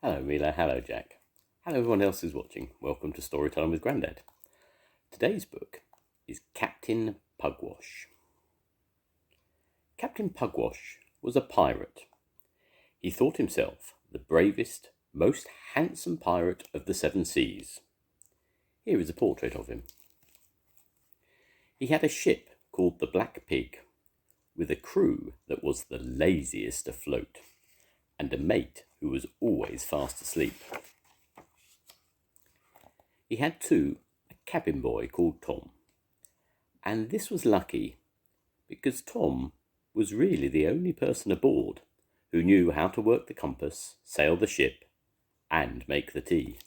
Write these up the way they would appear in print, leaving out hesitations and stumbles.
Hello Mila, hello Jack. Hello everyone else who's watching. Welcome to Storytime with Grandad. Today's book is Captain Pugwash. Captain Pugwash was a pirate. He thought himself the bravest, most handsome pirate of the seven seas. Here is a portrait of him. He had a ship called the Black Pig, with a crew that was the laziest afloat, and a mate who was always fast asleep. He had too a cabin boy called Tom, and this was lucky because Tom was really the only person aboard who knew how to work the compass, sail the ship, and make the tea.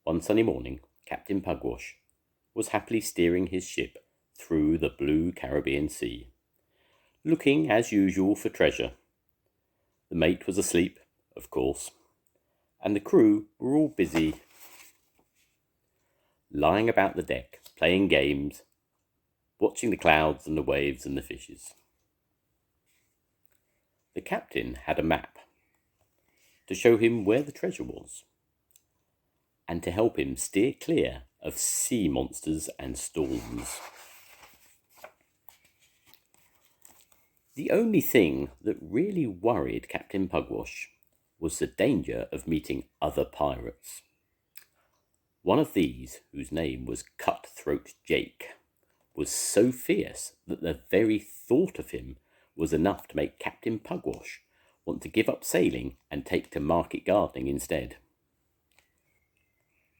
One sunny morning, Captain Pugwash was happily steering his ship through the blue Caribbean Sea, looking as usual for treasure. The mate was asleep, of course, and the crew were all busy lying about the deck, playing games, watching the clouds and the waves and the fishes. The captain had a map to show him where the treasure was, and to help him steer clear of sea monsters and storms. The only thing that really worried Captain Pugwash was the danger of meeting other pirates. One of these, whose name was Cutthroat Jake, was so fierce that the very thought of him was enough to make Captain Pugwash want to give up sailing and take to market gardening instead.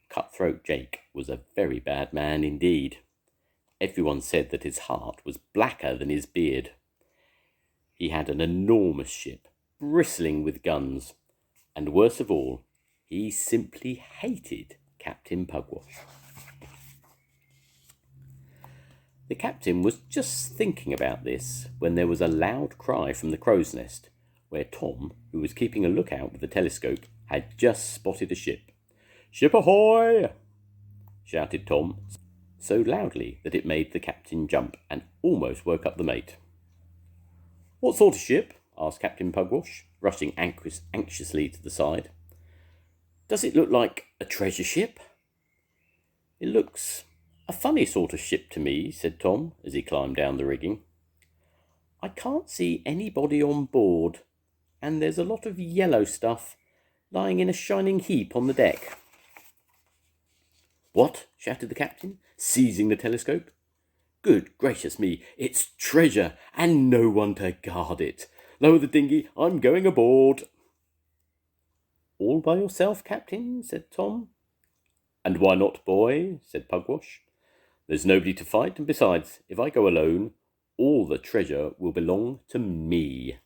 Cutthroat Jake was a very bad man indeed. Everyone said that his heart was blacker than his beard. He had an enormous ship, bristling with guns, and worst of all, he simply hated Captain Pugwash. The captain was just thinking about this when there was a loud cry from the crow's nest, where Tom, who was keeping a lookout with the telescope, had just spotted a ship. "Ship ahoy!" shouted Tom, so loudly that it made the captain jump and almost woke up the mate. "What sort of ship?" asked Captain Pugwash, rushing anxiously to the side. "Does it look like a treasure ship?" "It looks a funny sort of ship to me," said Tom as he climbed down the rigging. "I can't see anybody on board, and there's a lot of yellow stuff lying in a shining heap on the deck." "What?" shouted the captain, seizing the telescope. "Good gracious me, it's treasure, and no one to guard it. Lower the dinghy, I'm going aboard." "All by yourself, Captain?" said Tom. "And why not, boy?" said Pugwash. "There's nobody to fight, and besides, if I go alone, all the treasure will belong to me."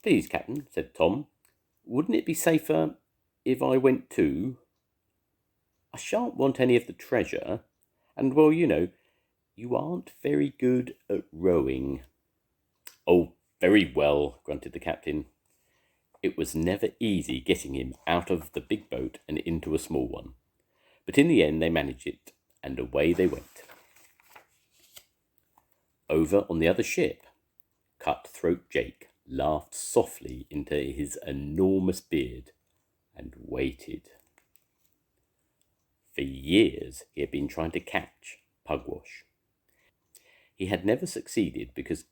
"Please, Captain," said Tom, "wouldn't it be safer if I went too? I shan't want any of the treasure, and, well, you aren't very good at rowing." "Oh, very well," grunted the captain. It was never easy getting him out of the big boat and into a small one, but in the end they managed it, and away they went. Over on the other ship, Cutthroat Jake laughed softly into his enormous beard and waited. For years he had been trying to catch Pugwash. He had never succeeded because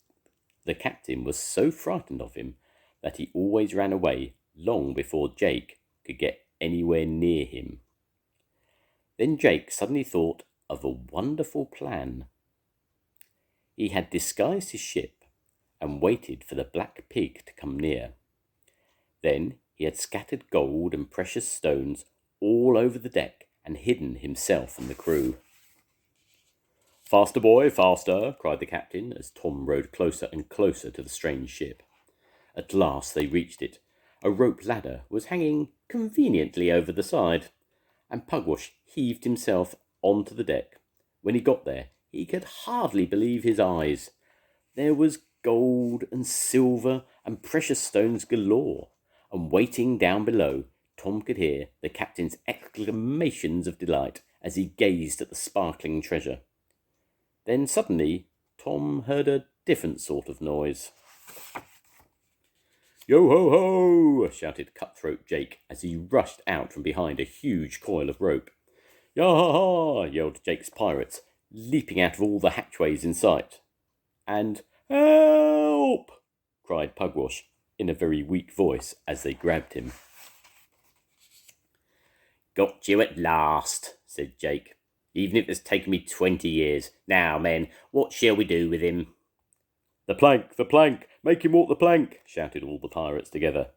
the captain was so frightened of him that he always ran away long before Jake could get anywhere near him. Then Jake suddenly thought of a wonderful plan. He had disguised his ship and waited for the Black Pig to come near. Then he had scattered gold and precious stones all over the deck and hidden himself and the crew. "Faster, boy, faster!" cried the captain as Tom rowed closer and closer to the strange ship. At last they reached it. A rope ladder was hanging conveniently over the side, and Pugwash heaved himself onto the deck. When he got there, he could hardly believe his eyes. There was gold and silver and precious stones galore, and waiting down below, Tom could hear the captain's exclamations of delight as he gazed at the sparkling treasure. Then suddenly Tom heard a different sort of noise. Yo ho ho! Shouted Cutthroat Jake as he rushed out from behind a huge coil of rope. Ya ha ha! Yelled Jake's pirates, leaping out of all the hatchways in sight. And help! Cried Pugwash in a very weak voice as they grabbed him. Got you at last, said Jake, even if it's taken me 20 years. Now, men, what shall we do with him? The plank, make him walk the plank, shouted all the pirates together.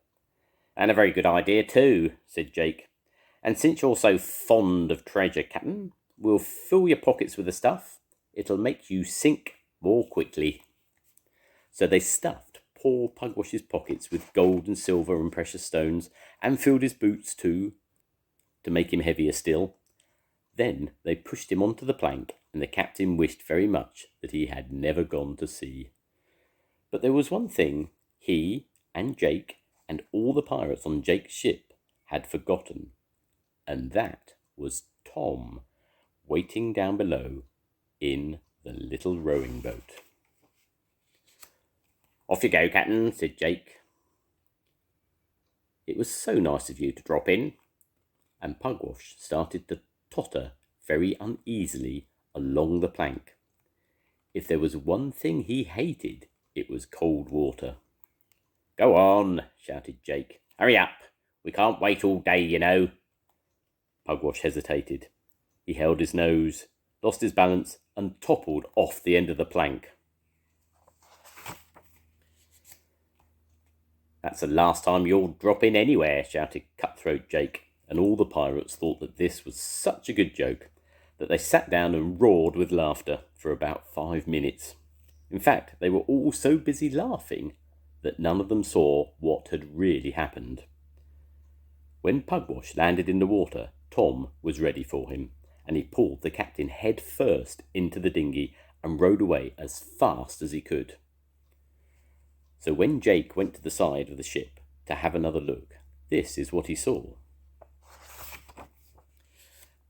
And a very good idea too, said Jake. And since you're so fond of treasure, Captain, we'll fill your pockets with the stuff. It'll make you sink more quickly. So they stuffed poor Pugwash's pockets with gold and silver and precious stones, and filled his boots too, to make him heavier still. Then they pushed him onto the plank, and the captain wished very much that he had never gone to sea. But there was one thing he and Jake and all the pirates on Jake's ship had forgotten, and that was Tom waiting down below in the little rowing boat. Off you go, Captain, said Jake. It was so nice of you to drop in. And Pugwash started to totter very uneasily along the plank. If there was one thing he hated, it was cold water. Go on, shouted Jake. Hurry up. We can't wait all day, you know. Pugwash hesitated. He held his nose, lost his balance, and toppled off the end of the plank. That's the last time you'll drop in anywhere, shouted Cutthroat Jake, and all the pirates thought that this was such a good joke that they sat down and roared with laughter for about 5 minutes. In fact, they were all so busy laughing that none of them saw what had really happened. When Pugwash landed in the water, Tom was ready for him, and he pulled the captain head first into the dinghy and rowed away as fast as he could. So when Jake went to the side of the ship to have another look, this is what he saw.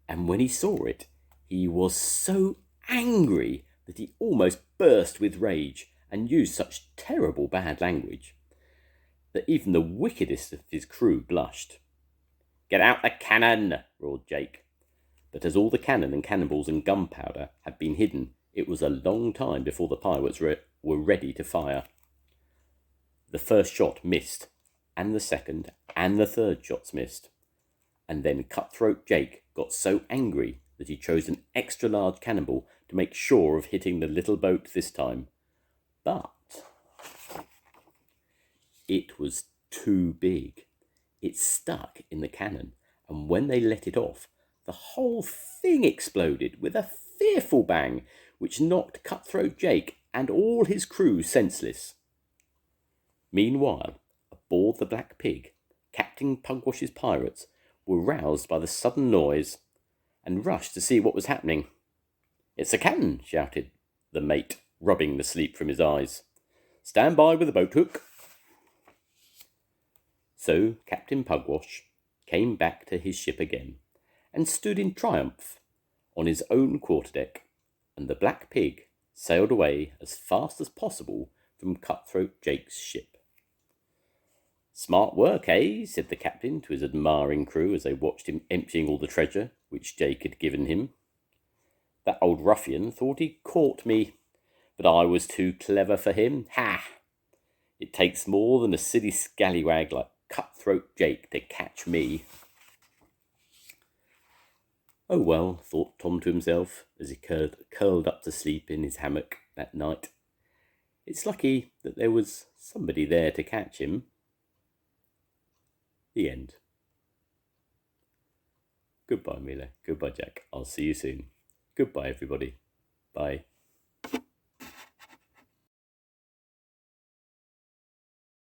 And when he saw it, he was so angry that he almost burst with rage and used such terrible bad language that even the wickedest of his crew blushed. Get out the cannon, roared Jake. But as all the cannon and cannonballs and gunpowder had been hidden, it was a long time before the pirates were ready to fire. The first shot missed, and the second and the third shots missed. And then Cutthroat Jake got so angry that he chose an extra large cannonball to make sure of hitting the little boat this time. But it was too big. It stuck in the cannon, and when they let it off, the whole thing exploded with a fearful bang, which knocked Cutthroat Jake and all his crew senseless. Meanwhile, aboard the Black Pig, Captain Pugwash's pirates were roused by the sudden noise and rushed to see what was happening. It's a cannon, shouted the mate, rubbing the sleep from his eyes. Stand by with the boat hook. So Captain Pugwash came back to his ship again and stood in triumph on his own quarterdeck, and the Black Pig sailed away as fast as possible from Cutthroat Jake's ship. Smart work, eh? Said the captain to his admiring crew as they watched him emptying all the treasure which Jake had given him. That old ruffian thought he caught me, but I was too clever for him. Ha! It takes more than a silly scallywag like Cutthroat Jake to catch me. Oh well, thought Tom to himself as he curled up to sleep in his hammock that night. It's lucky that there was somebody there to catch him. The end. Goodbye, Mila. Goodbye, Jack. I'll see you soon. Goodbye, everybody. Bye.